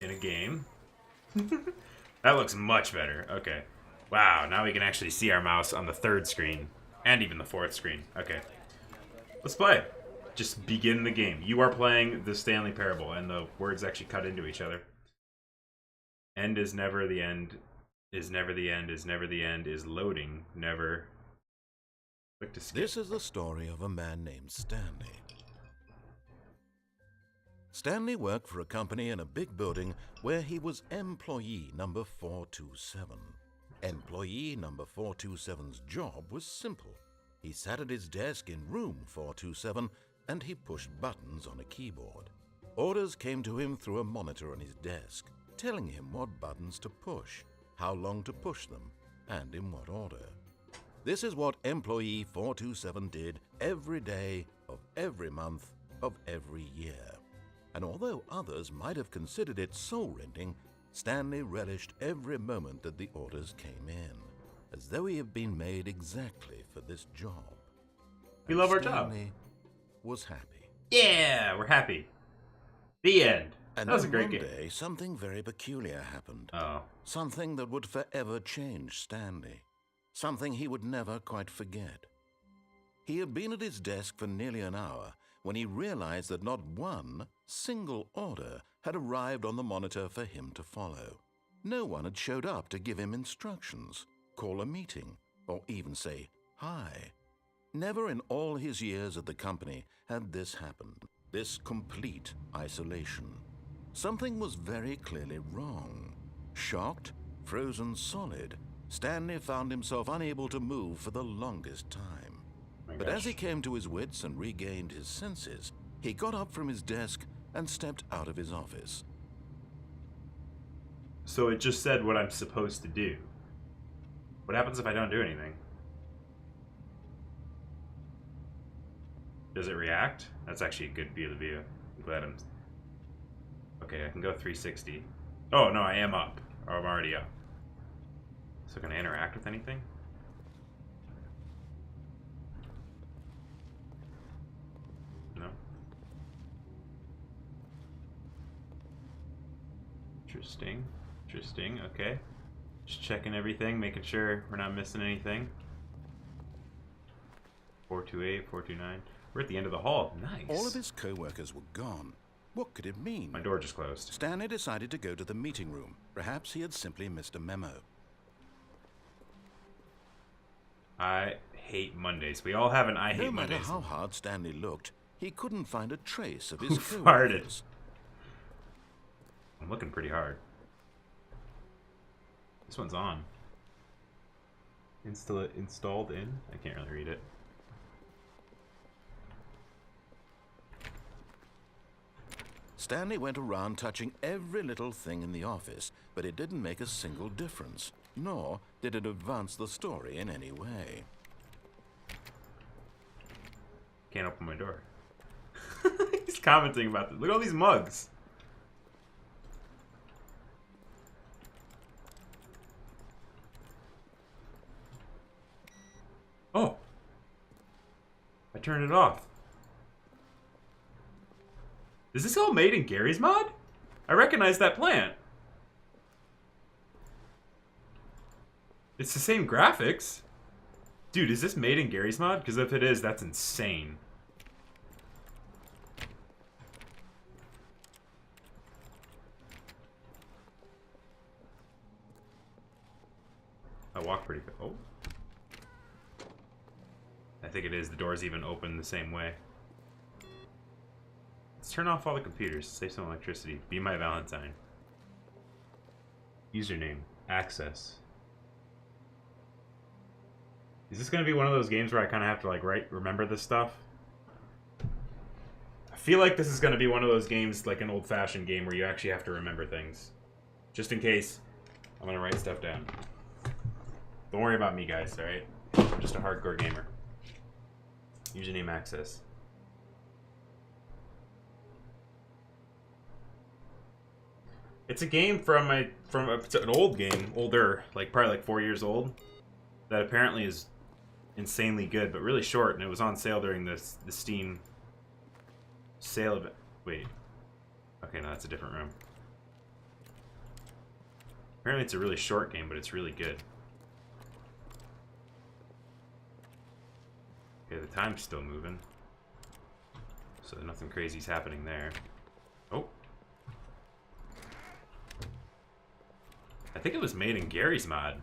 in a game. That looks much better. Okay. Wow, now we can actually see our mouse on the third screen. And even the fourth screen. Okay. Let's play. Just begin the game. You are playing the Stanley Parable, and the words actually cut into each other. End is never the end. Is never the end. Is never the end. Is loading. Never. Click to skip. This is the story of a man named Stanley. Stanley worked for a company in a big building where he was employee number 427. Employee number 427's job was simple. He sat at his desk in room 427 and he pushed buttons on a keyboard. Orders came to him through a monitor on his desk, telling him what buttons to push, how long to push them, and in what order. This is what employee 427 did every day of every month of every year. And although others might have considered it soul-rending, Stanley relished every moment that the orders came in, as though he had been made exactly for this job. We love our job. Stanley was happy. Yeah, we're happy. The end. And That was a then great one game. day, something very peculiar happened. Oh. Something that would forever change Stanley. Something he would never quite forget. He had been at his desk for nearly an hour when he realized that not one single order had arrived on the monitor for him to follow. No one had showed up to give him instructions, call a meeting, or even say hi. Never in all his years at the company had this happened, this complete isolation. Something was very clearly wrong. Shocked, frozen solid, Stanley found himself unable to move for the longest time. But as he came to his wits and regained his senses, he got up from his desk and stepped out of his office. So it just said what I'm supposed to do. What happens if I don't do anything? Does it react? That's actually a good view of the view. I'm glad I'm... Okay, I can go 360. Oh, no, I am up. Or I'm already up. So can I interact with anything? No. Interesting. Interesting, okay. Just checking everything, making sure we're not missing anything. 428, 429. We're at the end of the hall. Nice. All of his co-workers were gone. What could it mean? My door just closed. Stanley decided to go to the meeting room. Perhaps he had simply missed a memo. I hate Mondays. We all have an I hate No matter Mondays. how hard Stanley looked, he couldn't find a trace of Who his farted? co-workers. I'm looking pretty hard. This one's on. Installed in? I can't really read it. Stanley went around touching every little thing in the office, but it didn't make a single difference, nor did it advance the story in any way. Can't open my door. He's commenting about this. Look at all these mugs. Oh. I turned it off. Is this all made in Gary's mod? I recognize that plant. It's the same graphics. Dude, is this made in Gary's mod? Because if it is, that's insane. I walk pretty quick. Oh. I think it is. The door's even open the same way. Let's turn off all the computers. Save some electricity. Be my Valentine. Username. Access. Is this going to be one of those games where I kind of have to, like, remember this stuff? I feel like this is going to be one of those games, like an old-fashioned game, where you actually have to remember things. Just in case, I'm going to write stuff down. Don't worry about me, guys, alright? I'm just a hardcore gamer. Username access. It's a game it's an old game, older, like probably like 4 years old, that apparently is insanely good, but really short, and it was on sale during the Steam sale of it. Wait. Okay, no, that's a different room. Apparently it's a really short game, but it's really good. Okay, the time's still moving. So nothing crazy's happening there. Oh. I think it was made in Gary's mod.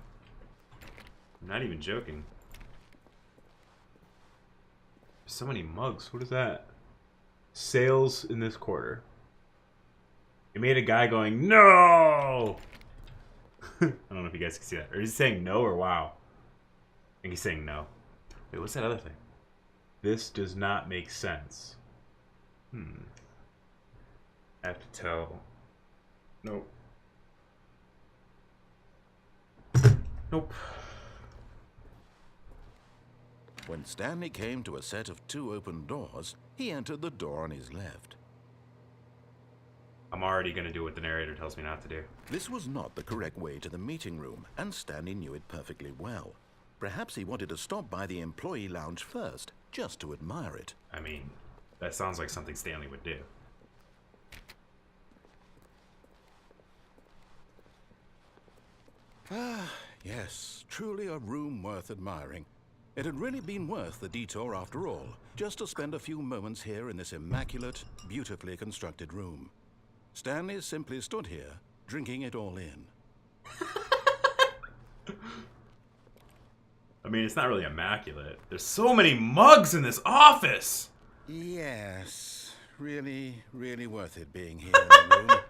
I'm not even joking. So many mugs. What is that? Sales in this quarter. It made a guy going, no! I don't know if you guys can see that. Or is he saying no or wow? I think he's saying no. Wait, what's that other thing? This does not make sense. I have to tell. Nope. Nope. When Stanley came to a set of 2 open doors, he entered the door on his left. I'm already going to do what the narrator tells me not to do. This was not the correct way to the meeting room, and Stanley knew it perfectly well. Perhaps he wanted to stop by the employee lounge first, just to admire it. I mean, that sounds like something Stanley would do. Ah, yes, truly a room worth admiring. It had really been worth the detour after all, just to spend a few moments here in this immaculate, beautifully constructed room. Stanley simply stood here, drinking it all in. I mean, it's not really immaculate. There's so many mugs in this office! Yes, really, really worth it being here in the room. A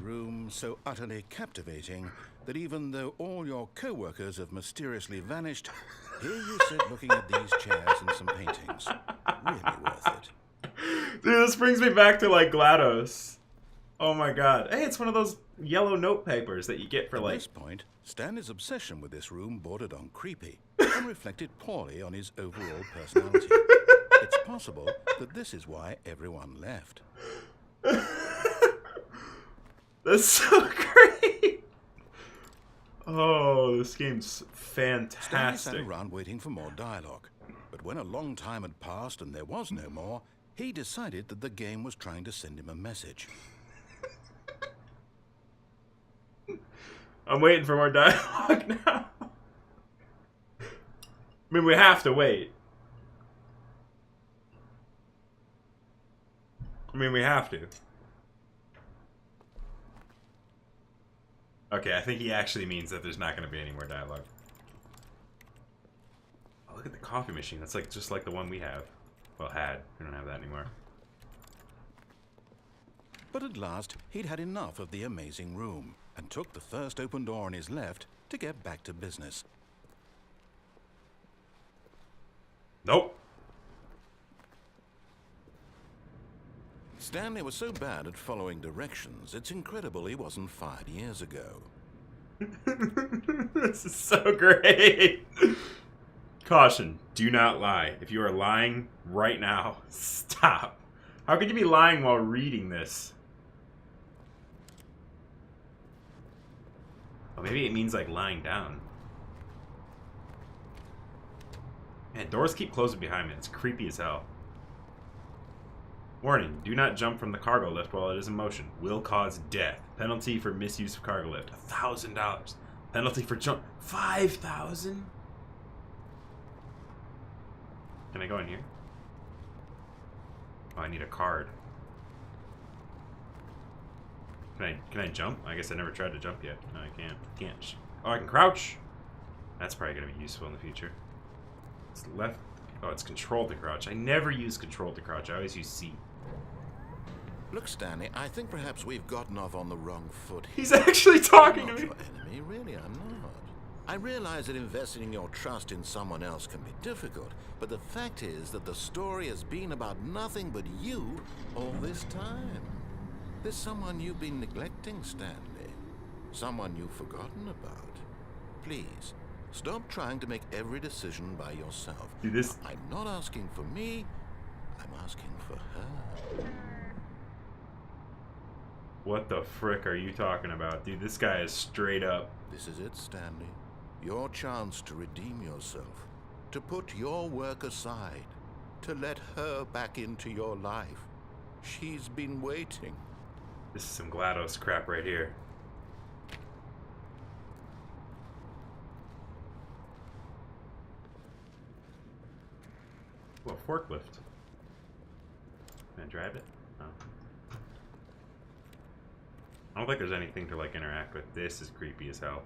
room so utterly captivating that even though all your co-workers have mysteriously vanished, here you sit looking at these chairs and some paintings. Really worth it. Dude, this brings me back to, like, GLaDOS. Oh my god. Hey, it's one of those yellow note papers that you get for, like... At this point, Stanley's obsession with this room bordered on creepy and reflected poorly on his overall personality. It's possible that this is why everyone left. That's so great! Oh, this game's fantastic. Stanley sat around waiting for more dialogue. But when a long time had passed and there was no more, he decided that the game was trying to send him a message. I'm waiting for more dialogue now. I mean, we have to wait. I mean, we have to. Okay, I think he actually means that there's not going to be any more dialogue. Oh, look at the coffee machine. That's like just like the one we have. Well, had. We don't have that anymore. But at last, he'd had enough of the amazing room and took the first open door on his left to get back to business. Nope. Stanley was so bad at following directions, it's incredible he wasn't fired years ago. This is so great. Caution, do not lie. If you are lying right now, stop. How could you be lying while reading this? Oh, maybe it means like lying down. Man, doors keep closing behind me. It's creepy as hell. Warning, do not jump from the cargo lift while it is in motion. Will cause death. Penalty for misuse of cargo lift, $1,000. Penalty for jump, $5,000? Can I go in here? Oh, I need a card. Can I jump? I guess I never tried to jump yet. No, I can't. Oh, I can crouch. That's probably gonna be useful in the future. It's left. Oh, it's control to crouch. I never use control to crouch. I always use C. Look, Stanley, I think perhaps we've gotten off on the wrong foot here. He's actually talking to I'm me. not your enemy, really, I'm not. I realize that investing your trust in someone else can be difficult, but the fact is that the story has been about nothing but you all this time. There's someone you've been neglecting, Stanley. Someone you've forgotten about. Please, stop trying to make every decision by yourself. Dude, this... I'm not asking for me, I'm asking for her. What the frick are you talking about? Dude, this guy is straight up. This is it, Stanley. Your chance to redeem yourself. To put your work aside. To let her back into your life. She's been waiting. This is some GLaDOS crap right here. Oh, a forklift. Can I drive it? No. I don't think there's anything to like interact with. This is creepy as hell.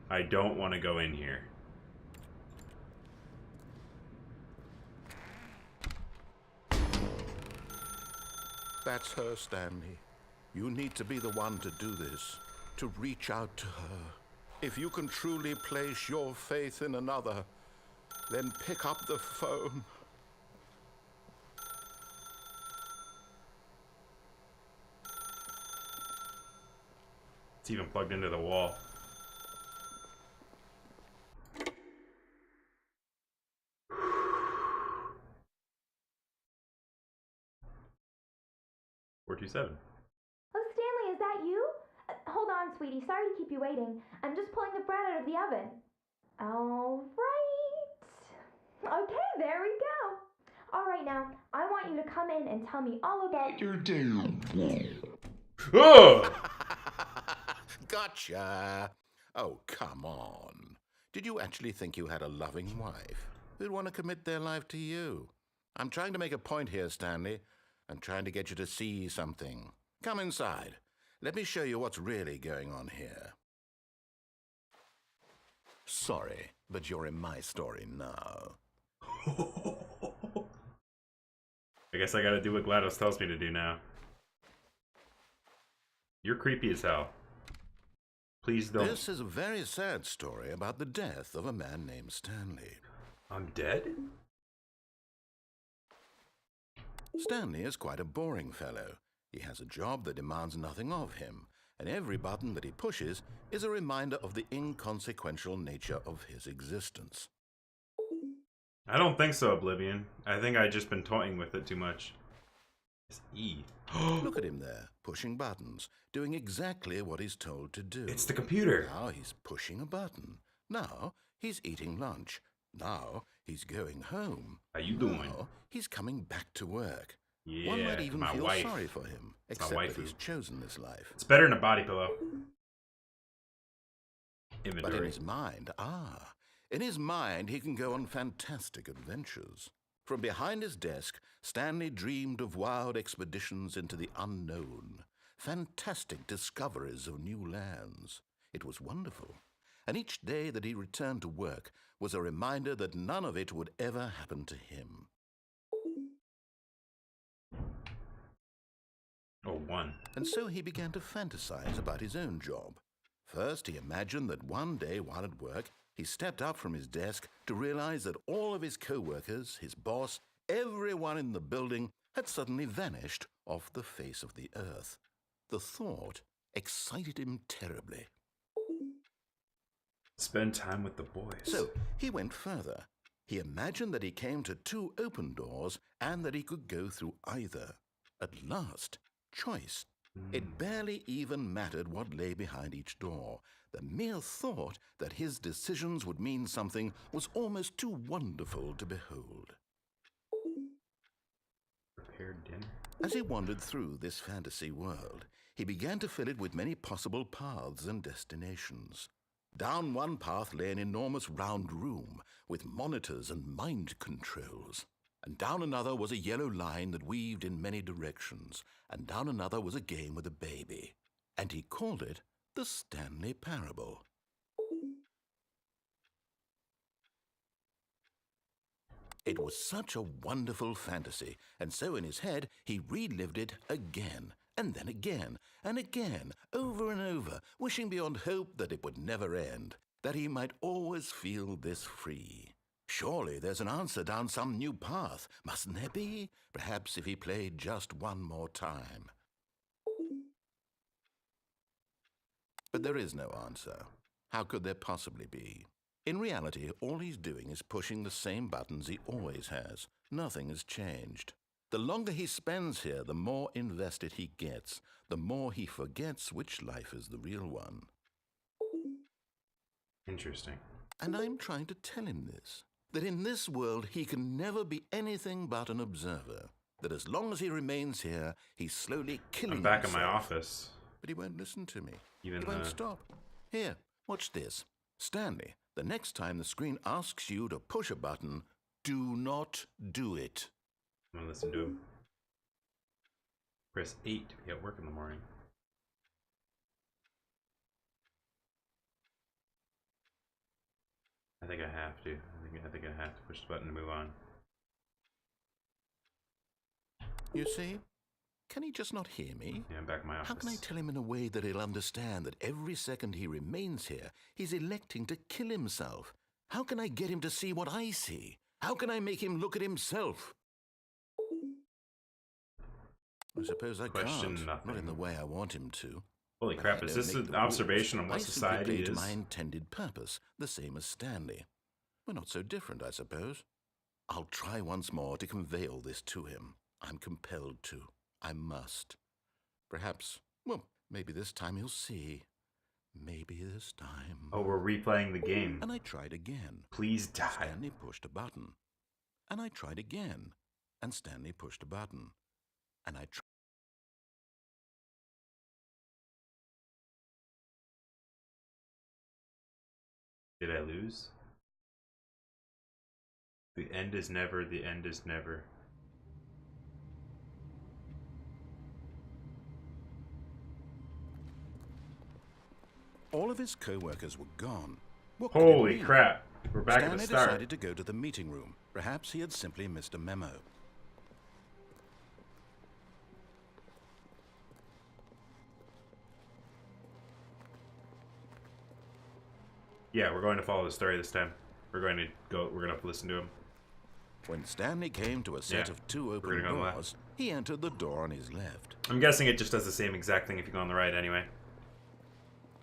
I don't want to go in here. That's her, Stanley. You need to be the one to do this, to reach out to her. If you can truly place your faith in another, then pick up the phone. It's even plugged into the wall. $427. Oh, Stanley, is that you? Hold on, sweetie. Sorry to keep you waiting. I'm just pulling the bread out of the oven. All right. Okay, there we go. All right, now, I want you to come in and tell me all about your day. Oh! Gotcha. Oh, come on. Did you actually think you had a loving wife who'd want to commit their life to you? I'm trying to make a point here, Stanley. I'm trying to get you to see something. Come inside. Let me show you what's really going on here. Sorry, but you're in my story now. I guess I gotta do what GLaDOS tells me to do now. You're creepy as hell. Please don't. This is a very sad story about the death of a man named Stanley. I'm dead? Stanley is quite a boring fellow. He has a job that demands nothing of him, and every button that he pushes is a reminder of the inconsequential nature of his existence. I don't think so, Oblivion. I think I've just been toying with it too much. It's E. Look at him there, pushing buttons, doing exactly what he's told to do. It's the computer. Now he's pushing a button. Now he's eating lunch. Now he's going home. How you doing? Now he's coming back to work. Yeah, One might even my feel wife. sorry for him, It's my except that waifu. he's chosen this life. It's better than a body pillow. But in Inventory. his mind, in his mind he can go on fantastic adventures. From behind his desk, Stanley dreamed of wild expeditions into the unknown, fantastic discoveries of new lands. It was wonderful, and each day that he returned to work was a reminder that none of it would ever happen to him. Oh, one. And so he began to fantasize about his own job. First, he imagined that one day while at work, he stepped up from his desk to realize that all of his co-workers, his boss, everyone in the building had suddenly vanished off the face of the earth. The thought excited him terribly. Spend time with the boys. So he went further. He imagined that he came to two open doors and that he could go through either. At last, choice. It barely even mattered what lay behind each door. The mere thought that his decisions would mean something was almost too wonderful to behold. Prepared dinner. As he wandered through this fantasy world, he began to fill it with many possible paths and destinations. Down one path lay an enormous round room with monitors and mind controls. And down another was a yellow line that weaved in many directions. And down another was a game with a baby. And he called it the Stanley Parable. It was such a wonderful fantasy, and so in his head he relived it again, and then again, and again, over and over, wishing beyond hope that it would never end, that he might always feel this free. Surely there's an answer down some new path, mustn't there be? Perhaps if he played just one more time. But there is no answer. How could there possibly be? In reality, all he's doing is pushing the same buttons he always has. Nothing has changed. The longer he spends here, the more invested he gets, the more he forgets which life is the real one. Interesting. And I'm trying to tell him this, that in this world he can never be anything but an observer, that as long as he remains here, he's slowly killing I'm back in himself. my office. But he won't listen to me. Even He won't stop. Here, watch this. Stanley, the next time the screen asks you to push a button, Do not do it. I'm gonna listen to him. Press 8 to be at work in the morning. I think I have to. I think I have to push the button to move on. You see? Can he just not hear me? Yeah, I'm back in my office. How can I tell him in a way that he'll understand that every second he remains here, he's electing to kill himself? How can I get him to see what I see? How can I make him look at himself? I suppose I can't. Not in the way I want him to. Holy crap, is this an observation on what society is? To my intended purpose, the same as Stanley. We're not so different, I suppose. I'll try once more to convey all this to him. I'm compelled to. I must. Perhaps, well, maybe this time he'll see. Maybe this time. Oh, we're replaying the game. And I tried again. Please die. Stanley pushed a button. And I tried again. And Stanley pushed a button. And I tried. Did I lose? The end is never, the end is never. All of his co-workers were gone. What could Holy it mean? crap. We're back Stanley at the start. decided to go to the meeting room. Perhaps he had simply missed a memo. Yeah, we're going to follow the story this time. We're going to listen to him. When Stanley came to a set of two open doors, he entered the door on his left. I'm guessing it just does the same exact thing if you go on the right anyway.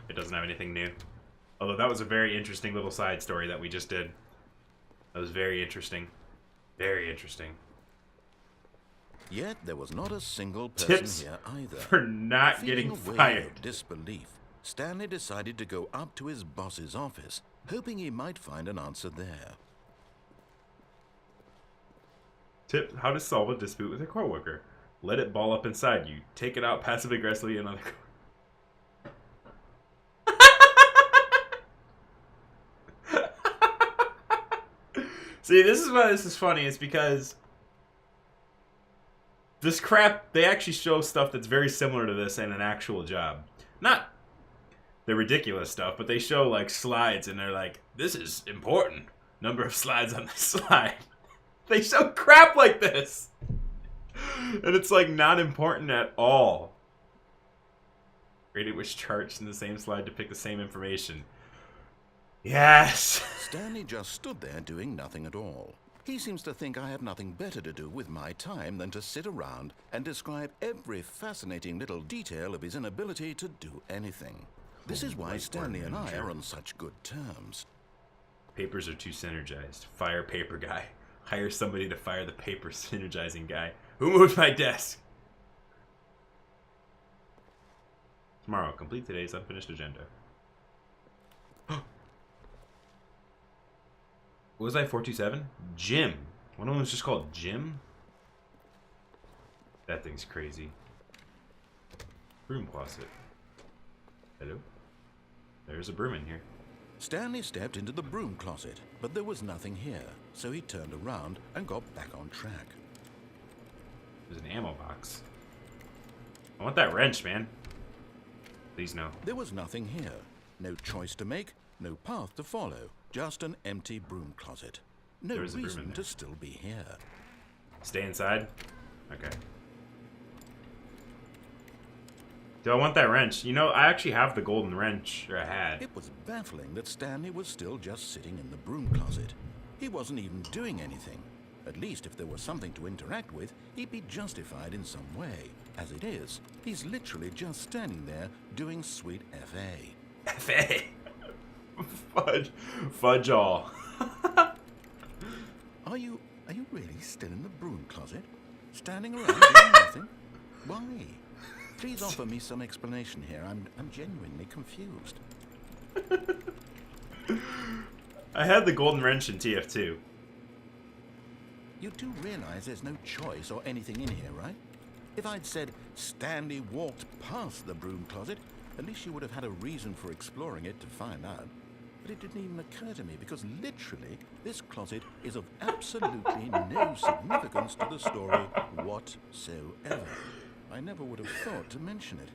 It doesn't have anything new. Although that was a very interesting little side story that we just did. That was very interesting. Very interesting. Yet there was not a single person Tips here either. for not getting fired. Of disbelief, Stanley decided to go up to his boss's office, hoping he might find an answer there. Tip: how to solve a dispute with a coworker. Let it ball up inside you. Take it out passively aggressively in another. See, this is why this is funny. It's because this crap, they actually show stuff that's very similar to this in an actual job. Not the ridiculous stuff, but they show like slides and they're like, this is important. Number of slides on this slide. They show crap like this. And it's like not important at all. Rate at which charts in the same slide depict the same information. Yes. Stanley just stood there doing nothing at all. He seems to think I have nothing better to do with my time than to sit around and describe every fascinating little detail of his inability to do anything. This is why Stanley and I are on such good terms. Papers are too synergized. Fire paper guy. Hire somebody to fire the paper synergizing guy. Who moved my desk? Tomorrow, complete today's unfinished agenda. What was I, 427? Jim. One of them was just called Jim? That thing's crazy. Broom closet. Hello? There's a broom in here. Stanley stepped into the broom closet, but there was nothing here, so he turned around and got back on track. There's an ammo box. I want that wrench, man. Please no. There was nothing here. No choice to make, no path to follow. Just an empty broom closet. No reason to still be here. Stay inside? Okay. Do I want that wrench? You know, I actually have the golden wrench, or I had. It was baffling that Stanley was still just sitting in the broom closet. He wasn't even doing anything. At least if there was something to interact with, he'd be justified in some way. As it is, he's literally just standing there doing sweet FA. FA? Fudge all. Are you really still in the broom closet? Standing around doing nothing? Why? Please offer me some explanation here. I'm genuinely confused. I had the golden wrench in TF2. You do realize there's no choice or anything in here, right? If I'd said Stanley walked past the broom closet, at least you would have had a reason for exploring it to find out. but it didn't even occur to me because literally this closet is of absolutely no significance to the story whatsoever. I never would have thought to mention it.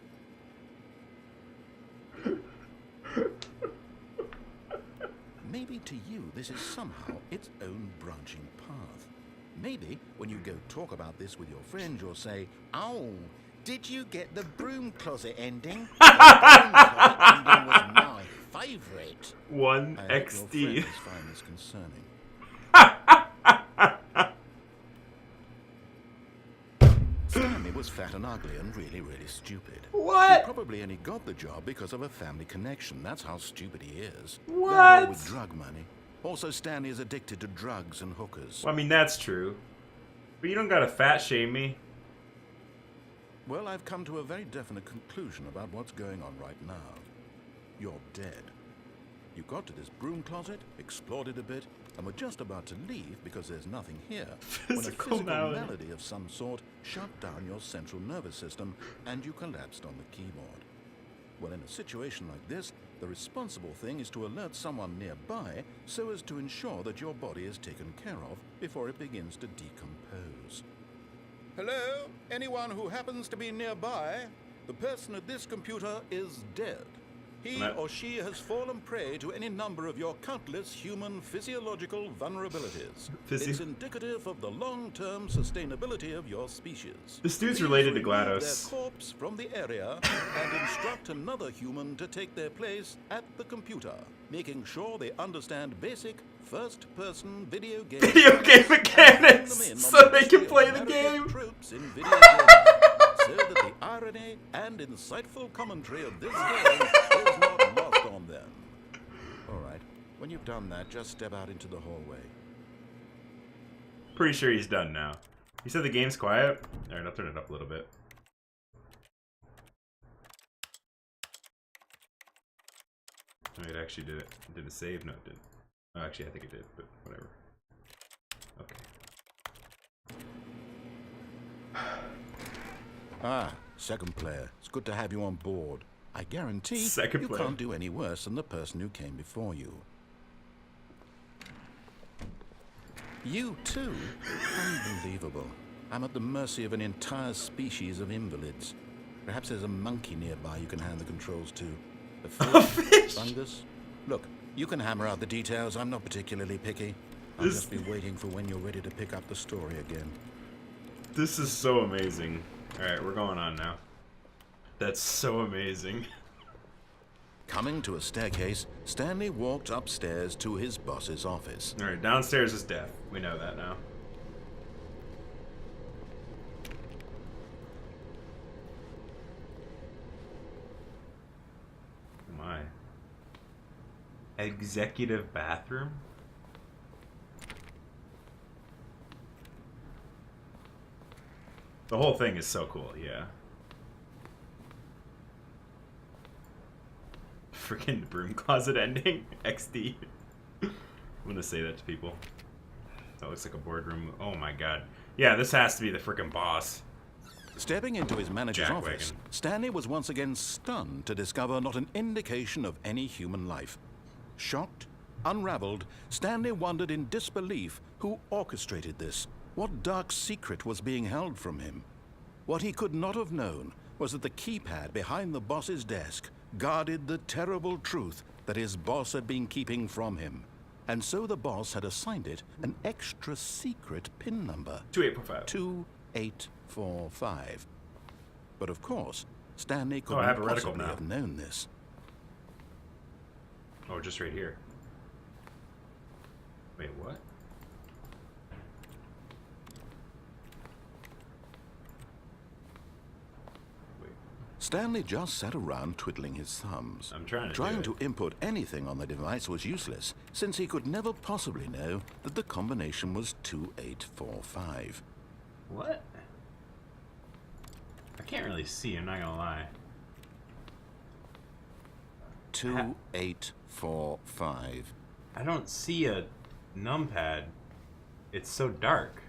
Maybe to you this is somehow its own branching path. Maybe when you go talk about this with your friend, you'll say, "Oh, did you get the broom closet ending? The broom closet ending was my favourite." One I hope XD. your friends find this concerning. Stanley was fat and ugly and really, really stupid. What? He probably only got the job because of a family connection. That's how stupid he is. What? That or with drug money. Also, Stanley is addicted to drugs and hookers. Well, I mean, that's true. But you don't gotta fat shame me. Well, I've come to a very definite conclusion about what's going on right now. You're dead. You got to this broom closet, explored it a bit, and were just about to leave because there's nothing here when a physical malady of some sort shut down your central nervous system and you collapsed on the keyboard. Well, in a situation like this, the responsible thing is to alert someone nearby so as to ensure that your body is taken care of before it begins to decompose. Hello? Anyone who happens to be nearby? The person at this computer is dead. He or she has fallen prey to any number of your countless human physiological vulnerabilities. It's indicative of the long-term sustainability of your species. This dude's related to Please remove GLaDOS. their corpse from the area and instruct another human to take their place at the computer, making sure they understand basic first-person video game mechanics so they can play the game. Troops in video games, so that the irony and insightful commentary of this game is not lost on them. All right, when you've done that, just step out into the hallway. Pretty sure he's done now. You said the game's quiet? Alright, I'll turn it up a little bit. Oh, it actually did it. Did it save? No, it didn't. Oh, actually, I think it did, but whatever. Okay. Ah, second player. It's good to have you on board. I guarantee Second you player. can't do any worse than the person who came before you. You too? Unbelievable. I'm at the mercy of an entire species of invalids. Perhaps there's a monkey nearby you can hand the controls to. A fish? Fungus? Look, you can hammer out the details. I'm not particularly picky. I'll just be waiting for when you're ready to pick up the story again. This is so amazing. Alright, we're going on now. That's so amazing. Coming to a staircase, Stanley walked upstairs to his boss's office. Alright, downstairs is death. We know that now. Oh my. Executive bathroom? The whole thing is so cool, yeah. Freaking broom closet ending. XD. I'm gonna say that to people. That looks like a boardroom. Oh my god. Yeah, this has to be the freaking boss. Stepping into his manager's Jackwagon. office, Stanley was once again stunned to discover not an indication of any human life. Shocked, unraveled, Stanley wondered in disbelief who orchestrated this. What dark secret was being held from him? What he could not have known was that the keypad behind the boss's desk guarded the terrible truth that his boss had been keeping from him. And so the boss had assigned it an extra secret PIN number. 2845. 2845. But of course, Stanley I couldn't have a reticle possibly now. have known this. Oh, just right here. Wait, what? Stanley just sat around twiddling his thumbs. I'm trying to Trying do to input anything on the device was useless, since he could never possibly know that the combination was 2845. What? I can't really see, I'm not gonna lie. 2845. I don't see a numpad. It's so dark.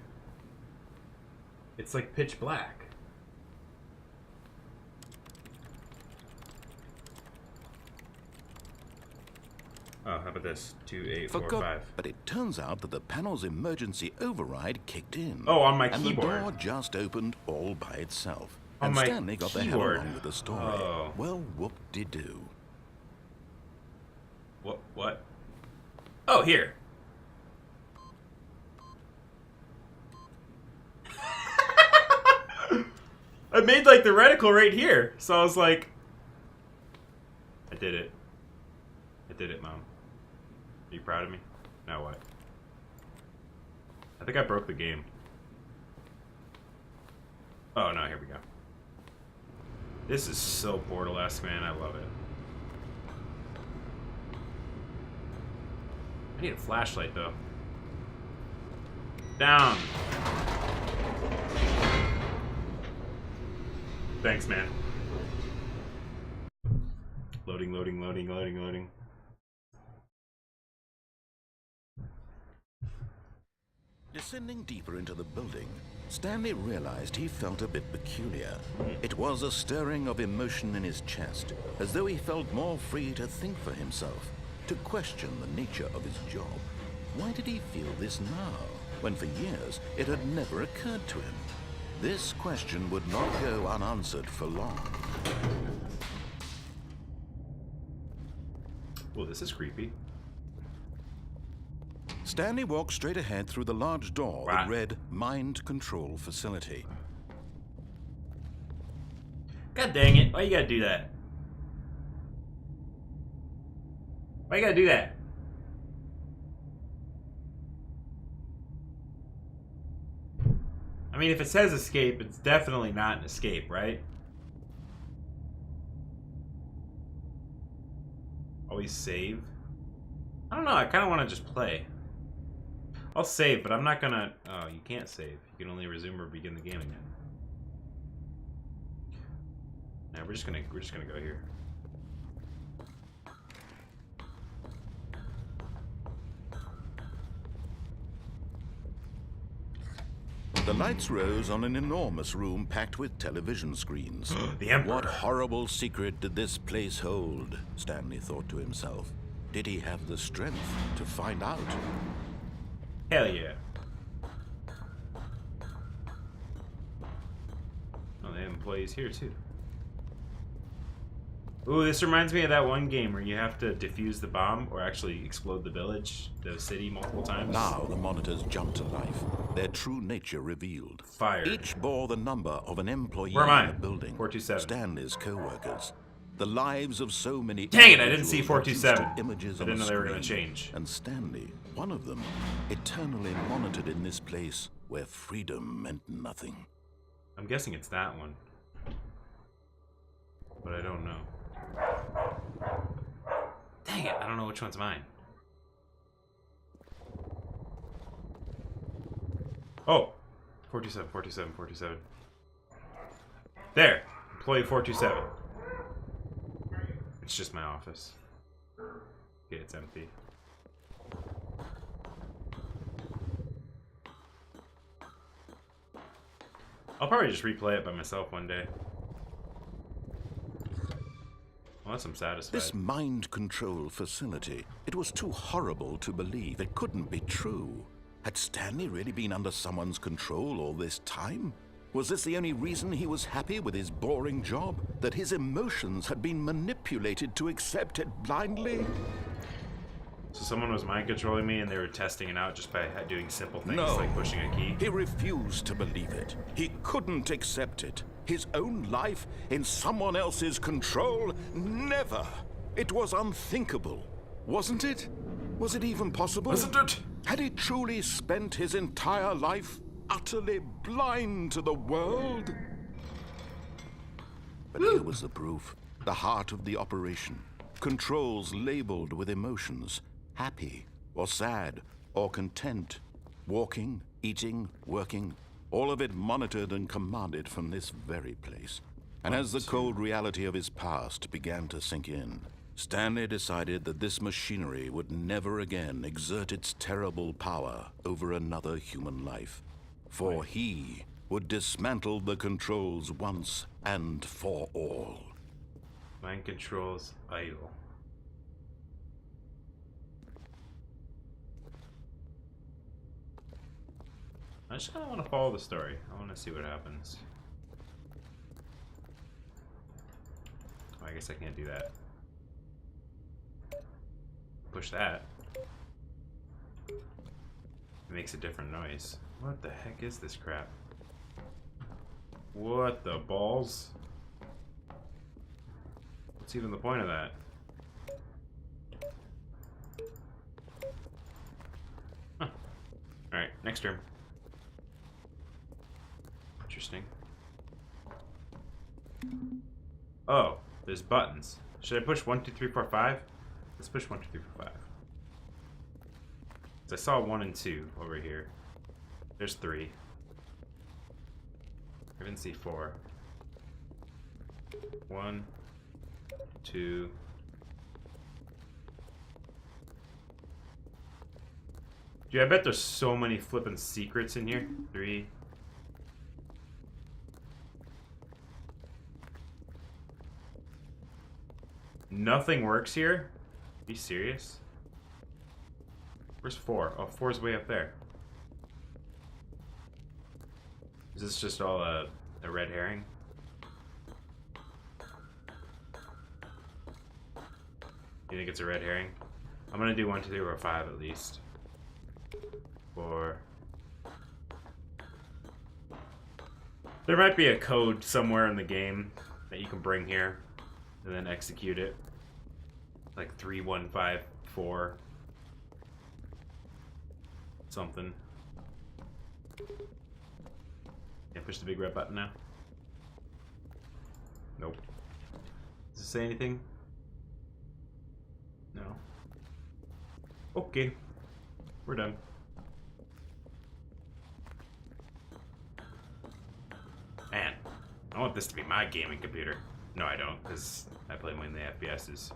It's like pitch black. Oh, how about this? 2845. But it turns out that the panel's emergency override kicked in. Oh, on my and keyboard. the door just opened all by itself. On and my Stanley got the hell keyboard. along with the story. Oh. Well, whoop-de-doo. What? Oh, here. I made like the reticle right here. So I was like, I did it. I did it, Mom. Are you proud of me? Now what? I think I broke the game. Oh no, here we go. This is so Portal-esque, man. I love it. I need a flashlight though. Down. Thanks, man. Loading, loading, loading, loading, loading. Descending deeper into the building, Stanley realized he felt a bit peculiar. It was a stirring of emotion in his chest, as though he felt more free to think for himself, to question the nature of his job. Why did he feel this now, when for years it had never occurred to him? This question would not go unanswered for long. Well, this is creepy. Stanley walked straight ahead through the large door Right. that read Mind Control Facility. God dang it. Why you gotta do that? Why you gotta do that? I mean, if it says escape, it's definitely not an escape, right? Always save? I don't know, I kind of want to just play. I'll save, but I'm not gonna... Oh, you can't save. You can only resume or begin the game again. Nah, we're just gonna go here. The lights rose on an enormous room packed with television screens. The Emperor. What horrible secret did this place hold? Stanley thought to himself. Did he have the strength to find out? Hell yeah. Oh, they have employees here too. Ooh, this reminds me of that one game where you have to defuse the bomb or actually explode the village, the city multiple times. Now the monitors jumped to life, their true nature revealed. Fire. Each bore the number of an employee Where am I? in the building. 427. Stanley's co-workers. The lives of so many Dang it, I didn't see individuals reduced 427. to images I on didn't a know they were gonna screen. change. And Stanley, one of them, eternally monitored in this place where freedom meant nothing. I'm guessing it's that one. But I don't know. Dang it, I don't know which one's mine. Oh! 427, 427, 427. There! Employee 427. It's just my office. Okay, it's empty. I'll probably just replay it by myself one day. Unless I'm satisfied. This mind control facility, it was too horrible to believe. It couldn't be true. Had Stanley really been under someone's control all this time? Was this the only reason he was happy with his boring job? That his emotions had been manipulated to accept it blindly? So someone was mind controlling me and they were testing it out just by doing simple things No. like pushing a key? He refused to believe it. He couldn't accept it. His own life in someone else's control? Never! It was unthinkable. Wasn't it? Was it even possible? Wasn't it? Had he truly spent his entire life utterly blind to the world? But here was the proof. The heart of the operation. Controls labeled with emotions. Happy, or sad, or content. Walking, eating, working. All of it monitored and commanded from this very place. And as the cold reality of his past began to sink in, Stanley decided that this machinery would never again exert its terrible power over another human life. For he would dismantle the controls once and for all. Mind controls idle. I just kind of want to follow the story. I want to see what happens. Oh, I guess I can't do that. Push that. It makes a different noise. What the heck is this crap? What the balls? What's even the point of that? Huh. Alright, next term. Interesting. Oh, there's buttons. Should I push 1, 2, 3, 4, 5? Let's push 1, 2, 3, 4, 5. So I saw 1 and 2 over here. There's 3. I didn't see 4. 1, 2. Dude, I bet there's so many flippin' secrets in here. 3. Nothing works here? Are you serious? Where's 4? Oh, 4's way up there. Is this just all a red herring? You think it's a red herring? I'm gonna do 1, 2, 3, or 5 at least. 4. There might be a code somewhere in the game that you can bring here and then execute it. Like 3, 1, 5, 4. Something. Yeah, push the big red button now. Nope. Does it say anything? No. Okay. We're done. Man, I want this to be my gaming computer. No, I don't, because I play mainly FPSs.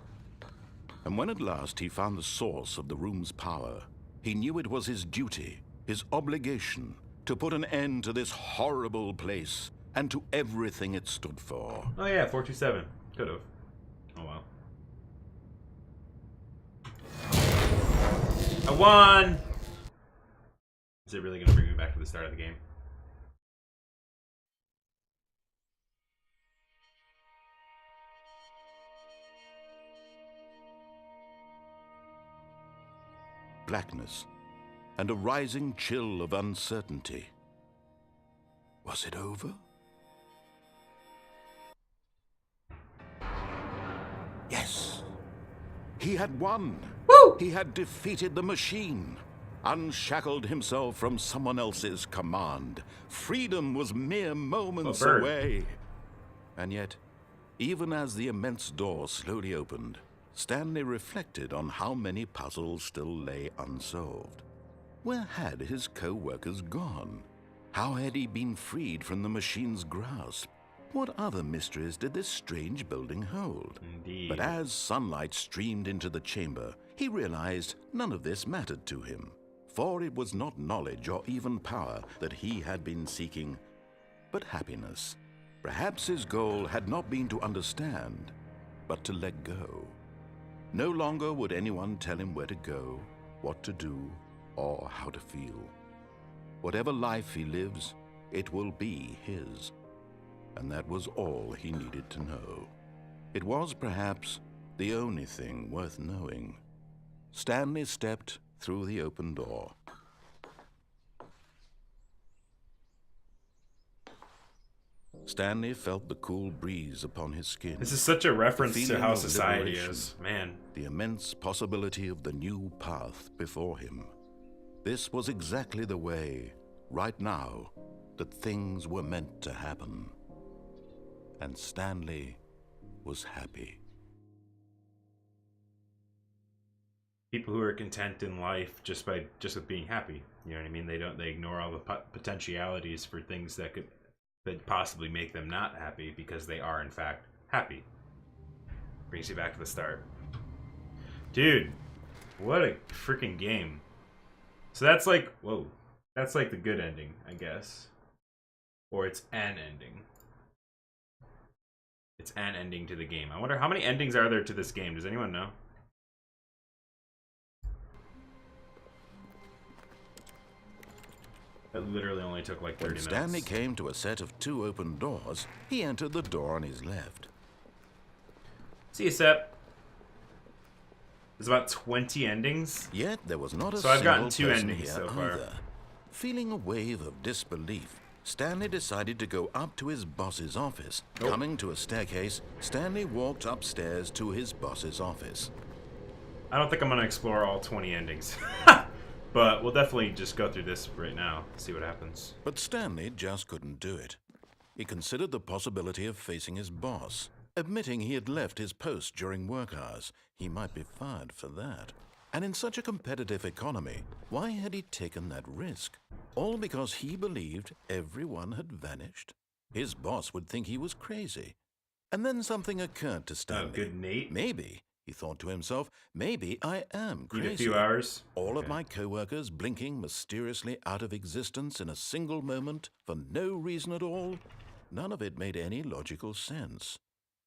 And when at last he found the source of the room's power, he knew it was his duty, his obligation, to put an end to this horrible place and to everything it stood for. Oh yeah, 427. Could have. Oh well. I won! Is it really going to bring me back to the start of the game? Blackness and a rising chill of uncertainty. Was it over? Yes. He had won. Woo! He had defeated the machine, unshackled himself from someone else's command. Freedom was mere moments away. And yet, even as the immense door slowly opened, Stanley reflected on how many puzzles still lay unsolved. Where had his co-workers gone? How had he been freed from the machine's grasp? What other mysteries did this strange building hold? Indeed. But as sunlight streamed into the chamber, he realized none of this mattered to him, for it was not knowledge or even power that he had been seeking, but happiness. Perhaps his goal had not been to understand, but to let go. No longer would anyone tell him where to go, what to do, or how to feel. Whatever life he lives, it will be his. And that was all he needed to know. It was perhaps the only thing worth knowing. Stanley stepped through the open door. Stanley felt the cool breeze upon his skin. This is such a reference to feeling how of society liberation, is. Man. The immense possibility of the new path before him. This was exactly the way, right now, that things were meant to happen. And Stanley was happy. People who are content in life just with being happy. You know what I mean? They ignore all the potentialities for things that could possibly make them not happy because they are in fact happy. Brings you back to the start. Dude, what a freaking game. So that's like, whoa, that's like the good ending, I guess. Or it's an ending. It's an ending to the game. I wonder how many endings are there to this game? Does anyone know? It literally only took like 30 When Stanley minutes. came to a set of 2 open doors, he entered the door on his left. See you, Sep. There's about 20 endings. Yet there was not a So I've single gotten 2 person endings here so far. either. Feeling a wave of disbelief, Stanley decided to go up to his boss's office. Nope. Coming to a staircase, Stanley walked upstairs to his boss's office. I don't think I'm going to explore all 20 endings. But we'll definitely just go through this right now, see what happens. But Stanley just couldn't do it. He considered the possibility of facing his boss. Admitting he had left his post during work hours, he might be fired for that. And in such a competitive economy, why had he taken that risk? All because he believed everyone had vanished? His boss would think he was crazy. And then something occurred to Stanley. Oh, good Nate. Maybe, he thought to himself, maybe I am crazy. Need a few hours. All of Okay. my co-workers blinking mysteriously out of existence in a single moment for no reason at all? None of it made any logical sense.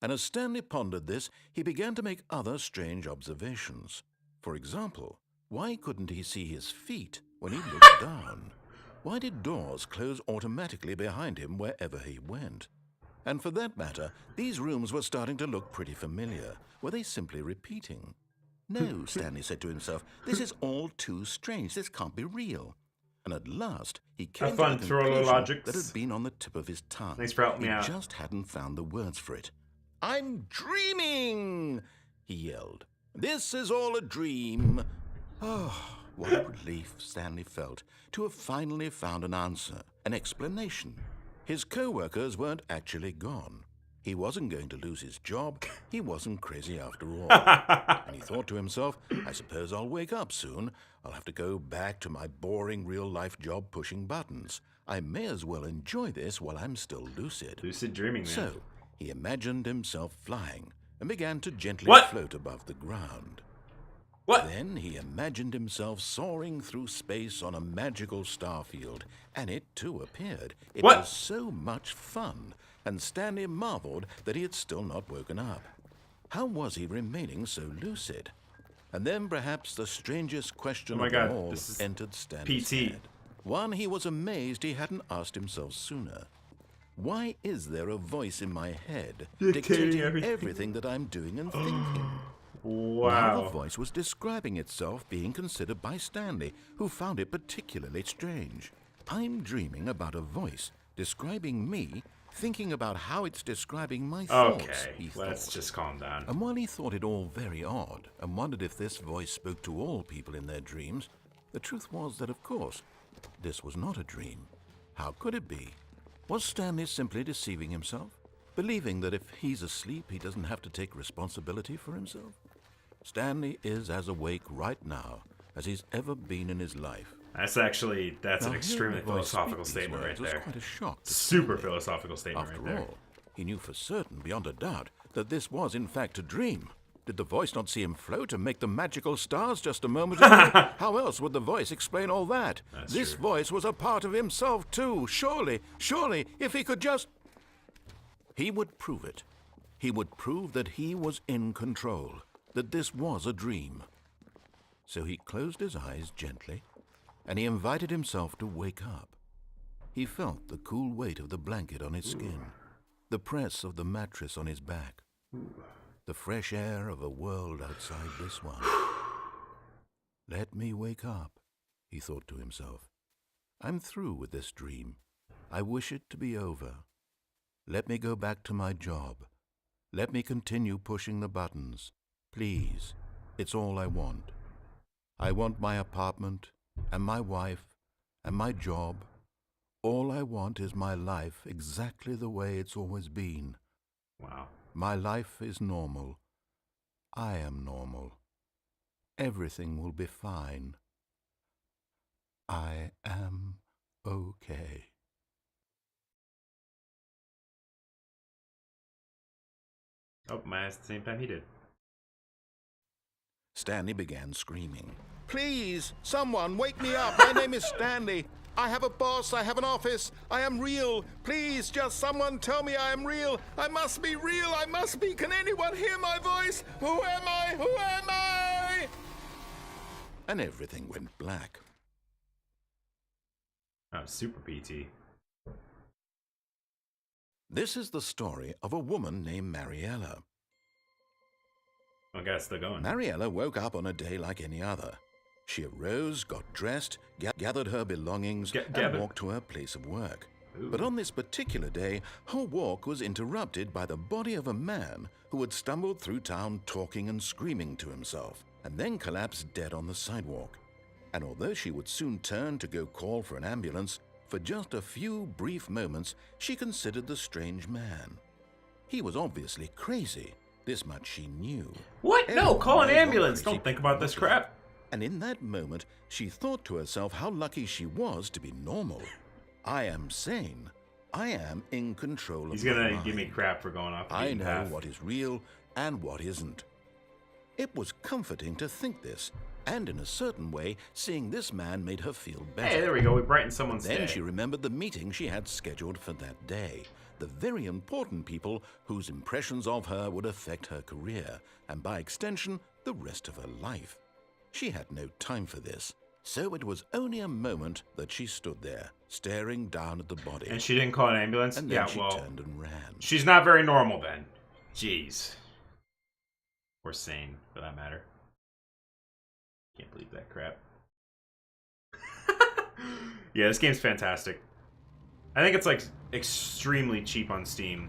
And as Stanley pondered this, he began to make other strange observations. For example, why couldn't he see his feet when he looked down? Why did doors close automatically behind him wherever he went? And for that matter, these rooms were starting to look pretty familiar. Were they simply repeating? No, Stanley said to himself, this is all too strange. This can't be real. And at last, he came Have to fun, the Thriller conclusion Logics. that had been on the tip of his tongue. Thanks for helping me out. He just hadn't found the words for it. I'm dreaming, he yelled. This is all a dream. Oh, what a relief Stanley felt to have finally found an answer, an explanation. His co-workers weren't actually gone. He wasn't going to lose his job. He wasn't crazy after all. And he thought to himself, I suppose I'll wake up soon. I'll have to go back to my boring real-life job pushing buttons. I may as well enjoy this while I'm still lucid. Lucid dreaming, man. So, he imagined himself flying and began to gently What? float above the ground. What? Then he imagined himself soaring through space on a magical starfield, and it too appeared. It What? was so much fun, and Stanley marveled that he had still not woken up. How was he remaining so lucid? And then perhaps the strangest question Oh my of them God, all this is entered Stanley's PT. head. One he was amazed he hadn't asked himself sooner. Why is there a voice in my head dictating everything that I'm doing and thinking? Now the Wow. voice was describing itself being considered by Stanley, who found it particularly strange. I'm dreaming about a voice describing me, thinking about how it's describing my thoughts, Okay, he let's thought. just calm down. And while he thought it all very odd, and wondered if this voice spoke to all people in their dreams, the truth was that, of course, this was not a dream. How could it be? Was Stanley simply deceiving himself? Believing that if he's asleep, he doesn't have to take responsibility for himself? Stanley is as awake right now as he's ever been in his life. That's an extremely philosophical statement right there. Was quite a shock to Super Stanley. philosophical statement After right there. all, he knew for certain, beyond a doubt, that this was in fact a dream. Did the voice not see him float and make the magical stars just a moment ago? How else would the voice explain all that? That's This true. voice was a part of himself too. Surely, if he could just... He would prove it. He would prove that he was in control, that this was a dream. So he closed his eyes gently, and he invited himself to wake up. He felt the cool weight of the blanket on his skin, the press of the mattress on his back, the fresh air of a world outside this one. Let me wake up, he thought to himself. I'm through with this dream. I wish it to be over. Let me go back to my job. Let me continue pushing the buttons. Please, it's all I want. I want my apartment, and my wife, and my job. All I want is my life exactly the way it's always been. Wow. My life is normal. I am normal. Everything will be fine. I am okay. Oh, my ass at the same time he did. Stanley began screaming. Please, someone wake me up. My name is Stanley. I have a boss. I have an office. I am real. Please, just someone tell me I am real. I must be real. I must be. Can anyone hear my voice? Who am I? Who am I? And everything went black. Oh, super PT. This is the story of a woman named Mariella. Okay, it's still going. Mariella woke up on a day like any other. She arose, got dressed, gathered her belongings, and walked to her place of work. Ooh. But on this particular day, her walk was interrupted by the body of a man who had stumbled through town talking and screaming to himself, and then collapsed dead on the sidewalk. And although she would soon turn to go call for an ambulance, for just a few brief moments she considered the strange man. He was obviously crazy. This much she knew. What? No, Everyone call an knows what ambulance. crazy Don't think people about this look like. crap. And in that moment, she thought to herself how lucky she was to be normal. I am sane. I am in control of He's my gonna mind. give me crap for going off the I beaten know path. what is real and what isn't. It was comforting to think this, and in a certain way, seeing this man made her feel better. Hey, there we go. We brightened someone's Then day. she remembered the meeting she had scheduled for that day. The very important people whose impressions of her would affect her career, and by extension, the rest of her life. She had no time for this, so it was only a moment that she stood there, staring down at the body. And she didn't call an ambulance? And then Yeah, she well, turned and ran. she's not very normal then. Jeez. Or sane, for that matter. Can't believe that crap. Yeah, this game's fantastic. I think it's like extremely cheap on Steam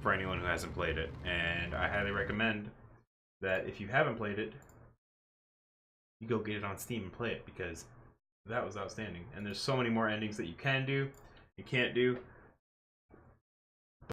for anyone who hasn't played it, and I highly recommend that if you haven't played it, you go get it on Steam and play it, because that was outstanding. And there's so many more endings that you can do, you can't do.